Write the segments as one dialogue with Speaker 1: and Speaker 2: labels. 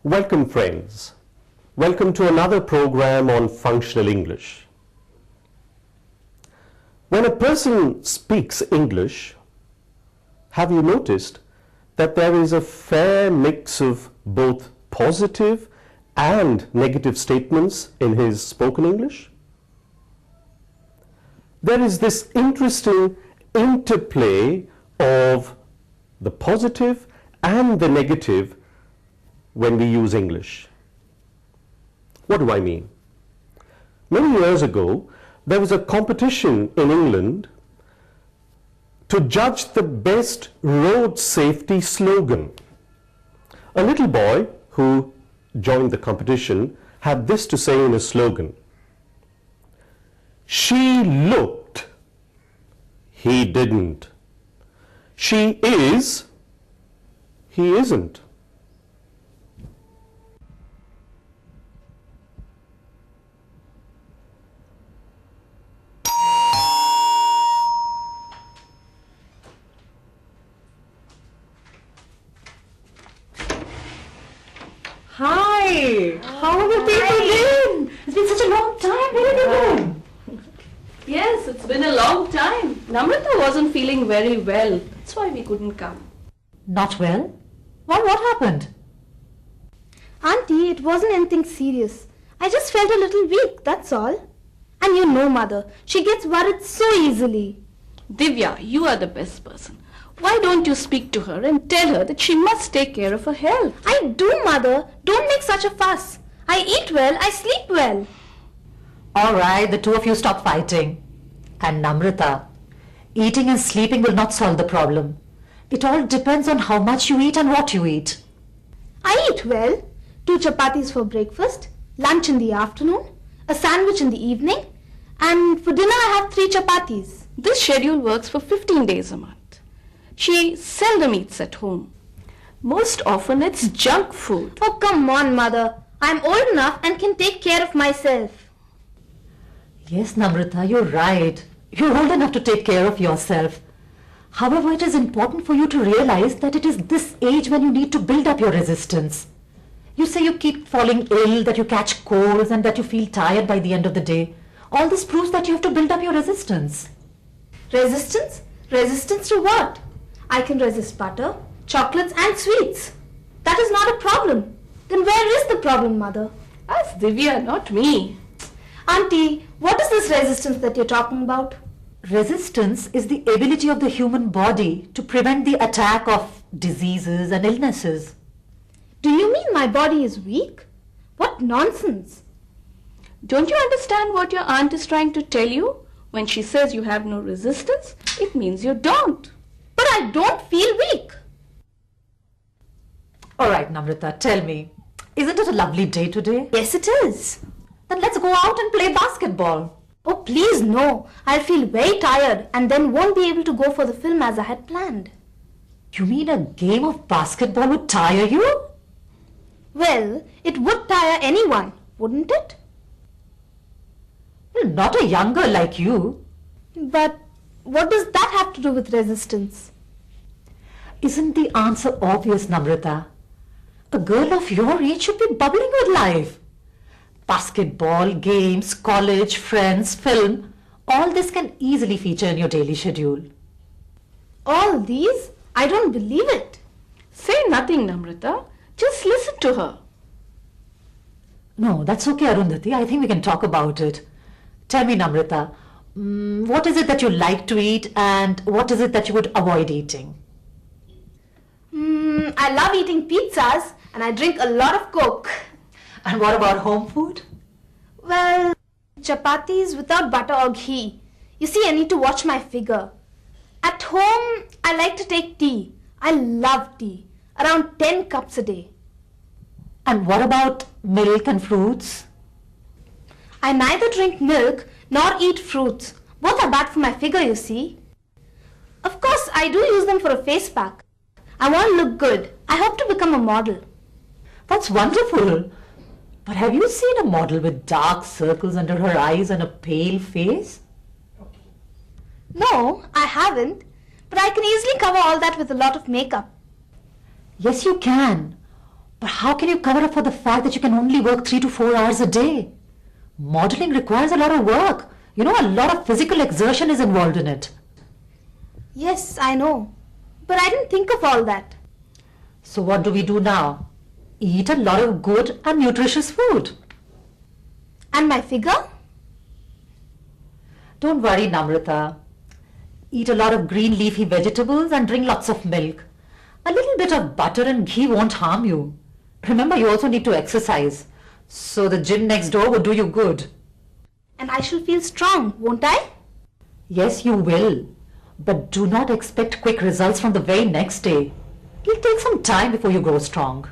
Speaker 1: Welcome friends. Welcome to another program on functional English. When a person speaks English, have you noticed that there is a fair mix of both positive and negative statements in his spoken English? There is this interesting interplay of the positive and the negative when we use English. What do I mean? Many years ago, there was a competition in England to judge the best road safety slogan. A little boy who joined the competition had this to say in his slogan: "She looked, he didn't. She is, he isn't."
Speaker 2: Hi! How have you people been? It's been such a long time. Where have you been?
Speaker 3: Yes, it's been a long time. Namrata wasn't feeling very well. That's why we couldn't come.
Speaker 2: Not well? Why, what happened?
Speaker 4: Auntie, it wasn't anything serious. I just felt a little weak, that's all. And you know, Mother, she gets worried so easily.
Speaker 3: Divya, you are the best person. Why don't you speak to her and tell her that she must take care of her health?
Speaker 4: I do, Mother. Don't make such a fuss. I eat well, I sleep well.
Speaker 2: All right, the two of you stop fighting. And Namrata, eating and sleeping will not solve the problem. It all depends on how much you eat and what you eat.
Speaker 4: I eat well. 2 chapatis for breakfast, lunch in the afternoon, a sandwich in the evening, and for dinner I have 3 chapatis.
Speaker 3: This schedule works for 15 days a month. She seldom eats at home. Most often it's junk food.
Speaker 4: Oh, come on, Mother. I'm old enough and can take care of myself.
Speaker 2: Yes, Namrata, you're right. You're old enough to take care of yourself. However, it is important for you to realize that it is this age when you need to build up your resistance. You say you keep falling ill, that you catch colds and that you feel tired by the end of the day. All this proves that you have to build up your resistance.
Speaker 4: Resistance? Resistance to what? I can resist butter, chocolates and sweets. That is not a problem. Then where is the problem, Mother?
Speaker 3: Ask Divya, not me.
Speaker 4: Auntie, what is this resistance that you're talking about?
Speaker 2: Resistance is the ability of the human body to prevent the attack of diseases and illnesses.
Speaker 4: Do you mean my body is weak? What nonsense.
Speaker 3: Don't you understand what your aunt is trying to tell you? When she says you have no resistance, it means you don't.
Speaker 4: But I don't feel weak.
Speaker 2: All right, Namrata, tell me, isn't it a lovely day today?
Speaker 4: Yes, it is.
Speaker 2: Then let's go out and play basketball.
Speaker 4: Oh, please no. I'll feel very tired and then won't be able to go for the film as I had planned.
Speaker 2: You mean a game of basketball would tire you?
Speaker 4: Well, it would tire anyone, wouldn't it?
Speaker 2: Well, not a young girl like you.
Speaker 4: But what does that have to do with resistance?
Speaker 2: Isn't the answer obvious, Namrata? A girl of your age should be bubbling with life. Basketball, games, college, friends, film, all this can easily feature in your daily schedule.
Speaker 4: All these? I don't believe it.
Speaker 3: Say nothing, Namrata. Just listen to her.
Speaker 2: No, that's okay, Arundhati. I think we can talk about it. Tell me, Namrata, what is it that you like to eat and what is it that you would avoid eating?
Speaker 4: I love eating pizzas and I drink a lot of Coke.
Speaker 2: And what about home food?
Speaker 4: Well, chapatis without butter or ghee. You see, I need to watch my figure. At home, I like to take tea. I love tea. Around 10 cups a day.
Speaker 2: And what about milk and fruits?
Speaker 4: I neither drink milk nor eat fruits. Both are bad for my figure, you see. Of course, I do use them for a face pack. I want to look good. I hope to become a model.
Speaker 2: That's wonderful. But have you seen a model with dark circles under her eyes and a pale face?
Speaker 4: No, I haven't. But I can easily cover all that with a lot of makeup.
Speaker 2: Yes, you can. But how can you cover up for the fact that you can only work 3 to 4 hours a day? Modeling requires a lot of work. You know, a lot of physical exertion is involved in it.
Speaker 4: Yes, I know. But I didn't think of all that.
Speaker 2: So what do we do now? Eat a lot of good and nutritious food.
Speaker 4: And my figure?
Speaker 2: Don't worry, Namrata. Eat a lot of green leafy vegetables and drink lots of milk. A little bit of butter and ghee won't harm you. Remember, you also need to exercise. So the gym next door would do you good.
Speaker 4: And I shall feel strong, won't I?
Speaker 2: Yes, you will. But do not expect quick results from the very next day. It'll take some time before you grow strong.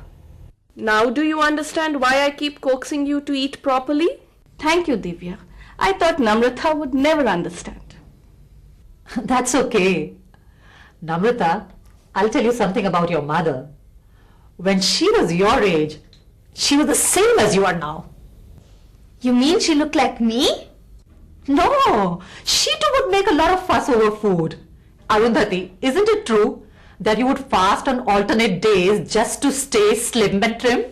Speaker 3: Now do you understand why I keep coaxing you to eat properly? Thank you, Divya. I thought Namrata would never understand.
Speaker 2: That's okay. Namrata, I'll tell you something about your mother. When she was your age, she was the same as you are now.
Speaker 4: You mean she looked like me?
Speaker 2: No, she too would make a lot of fuss over food. Arundhati, isn't it true that you would fast on alternate days just to stay slim and trim?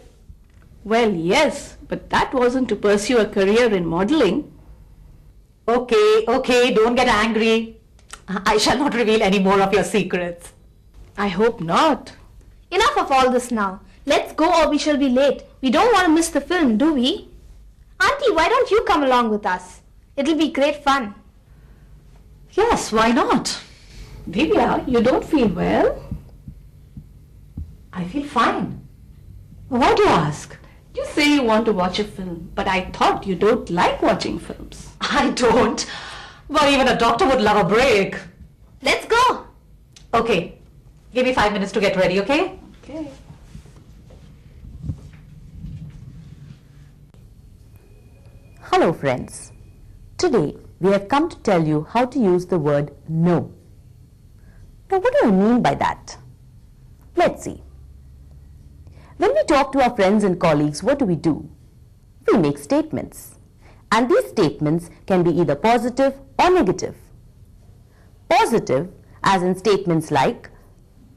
Speaker 3: Well, yes, but that wasn't to pursue a career in modeling.
Speaker 2: Okay, don't get angry. I shall not reveal any more of your secrets.
Speaker 3: I hope not.
Speaker 4: Enough of all this now. Let's go or we shall be late. We don't want to miss the film, do we? Auntie, why don't you come along with us? It'll be great fun.
Speaker 2: Yes, why not?
Speaker 3: Divya, you don't feel well?
Speaker 2: I feel fine. Why do you ask?
Speaker 3: You say you want to watch a film, but I thought you don't like watching films.
Speaker 2: I don't. But even a doctor would love a break.
Speaker 4: Let's go.
Speaker 2: Okay, give me 5 minutes to get ready, okay?
Speaker 3: Okay.
Speaker 5: Hello friends. Today we have come to tell you how to use the word no. Now what do I mean by that? Let's see. When we talk to our friends and colleagues, what do? We make statements. And these statements can be either positive or negative. Positive as in statements like,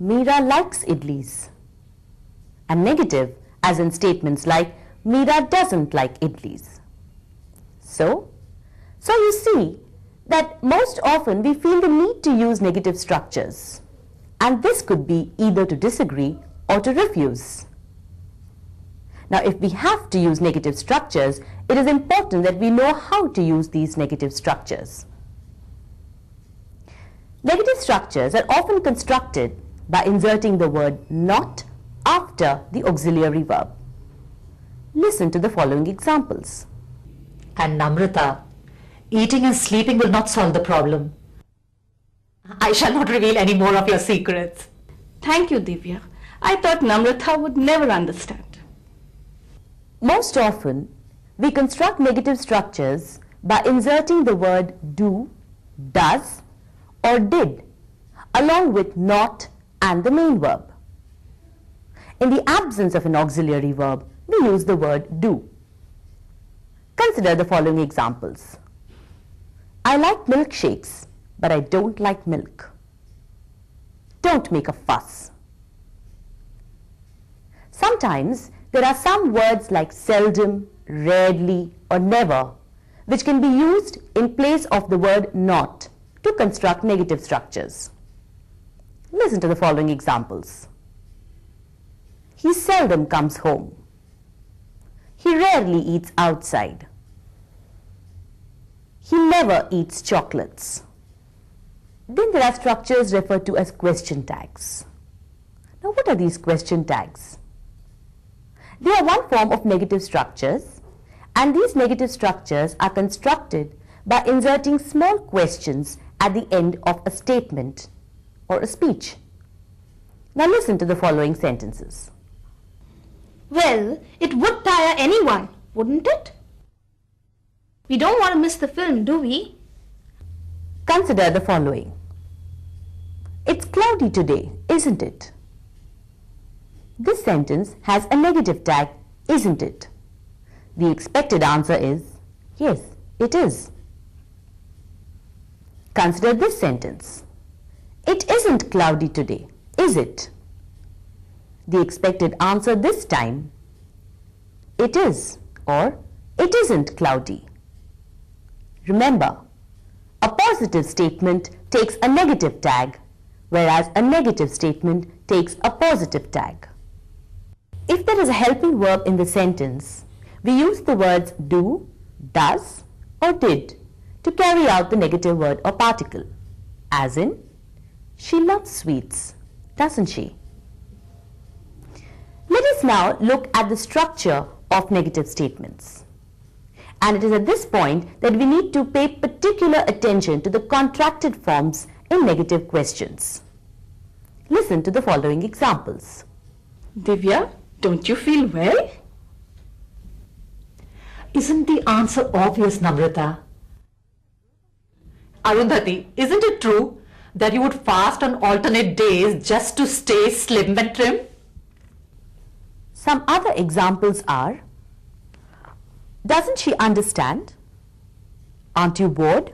Speaker 5: Meera likes idlis. And negative as in statements like, Meera doesn't like idlis. So you see that most often we feel the need to use negative structures. And this could be either to disagree or to refuse. Now, if we have to use negative structures, it is important that we know how to use these negative structures. Negative structures are often constructed by inserting the word not after the auxiliary verb. Listen to the following examples.
Speaker 2: And Namrata, eating and sleeping will not solve the problem. I shall not reveal any more of your secrets.
Speaker 3: Thank you, Divya. I thought Namrata would never understand.
Speaker 5: Most often, we construct negative structures by inserting the word do, does, or did, along with not and the main verb. In the absence of an auxiliary verb, we use the word do. Consider the following examples. I like milkshakes, but I don't like milk. Don't make a fuss. Sometimes there are some words like seldom, rarely, or never, which can be used in place of the word not to construct negative structures. Listen to the following examples. He seldom comes home. He rarely eats outside. He never eats chocolates. Then there are structures referred to as question tags. Now, what are these question tags? They are one form of negative structures, and these negative structures are constructed by inserting small questions at the end of a statement or a speech. Now listen to the following sentences.
Speaker 4: Well, it would tire anyone, wouldn't it? We don't want to miss the film, do we?
Speaker 5: Consider the following. It's cloudy today, isn't it? This sentence has a negative tag, isn't it? The expected answer is, yes, it is. Consider this sentence. It isn't cloudy today, is it? the expected answer this time. It is or it isn't cloudy. Remember, a positive statement takes a negative tag, whereas a negative statement takes a positive tag. If there is a helping verb in the sentence, we use the words do, does, or did to carry out the negative word or particle, as in, she loves sweets, doesn't she? Let us now look at the structure of negative statements. And it is at this point that we need to pay particular attention to the contracted forms in negative questions. Listen to the following examples.
Speaker 3: Divya, don't you feel well?
Speaker 2: Isn't the answer obvious, Namrata? Arundhati, isn't it true that you would fast on alternate days just to stay slim and trim?
Speaker 5: Some other examples are, doesn't she understand? Aren't you bored?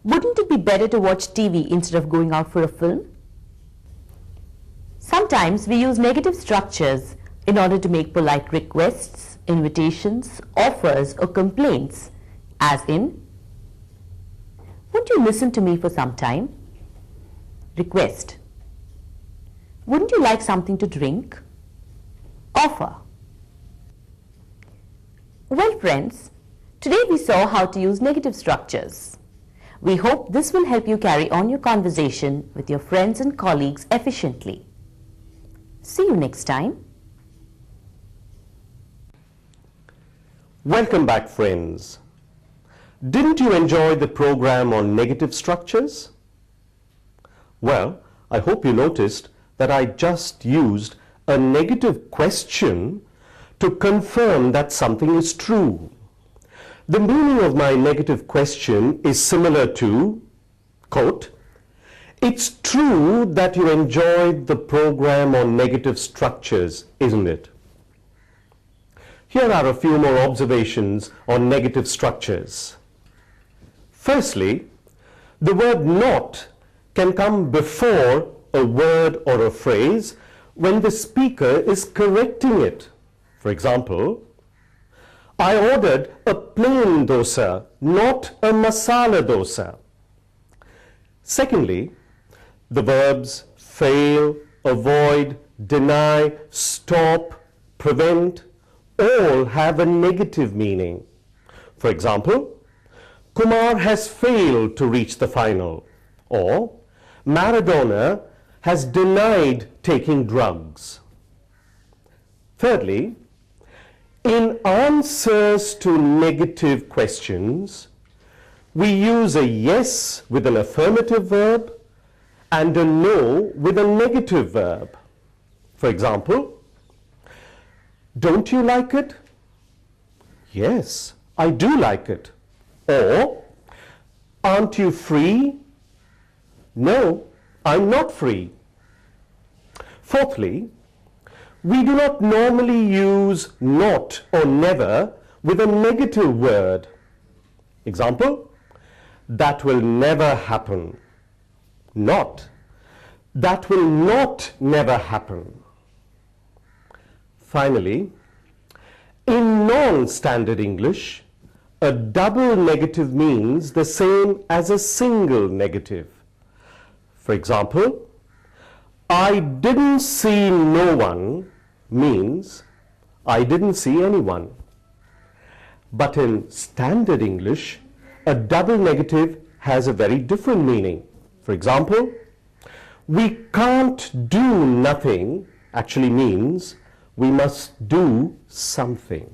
Speaker 5: Wouldn't it be better to watch TV instead of going out for a film? Sometimes we use negative structures in order to make polite requests, invitations, offers or complaints, as in, won't you listen to me for some time? Request. Wouldn't you like something to drink? Offer. Well friends, today we saw how to use negative structures. We hope this will help you carry on your conversation with your friends and colleagues efficiently. See you next time.
Speaker 1: Welcome back, friends. Didn't you enjoy the program on negative structures? Well, I hope you noticed that I just used a negative question to confirm that something is true. The meaning of my negative question is similar to, quote, it's true that you enjoyed the program on negative structures, isn't it? Here are a few more observations on negative structures. Firstly, the word not can come before a word or a phrase when the speaker is correcting it. For example, I ordered a plain dosa, not a masala dosa. Secondly, the verbs fail, avoid, deny, stop, prevent all have a negative meaning. For example, Kumar has failed to reach the final, or Maradona has denied taking drugs. Thirdly, in answers to negative questions, we use a yes with an affirmative verb and a no with a negative verb. For example, don't you like it? Yes, I do like it. Or, aren't you free? No, I'm not free. Fourthly, we do not normally use not or never with a negative word. Example, that will never happen. Not, that will not never happen. Finally, in non-standard English, a double negative means the same as a single negative. For example, I didn't see no one means I didn't see anyone. But in standard English, a double negative has a very different meaning. For example, we can't do nothing actually means we must do something.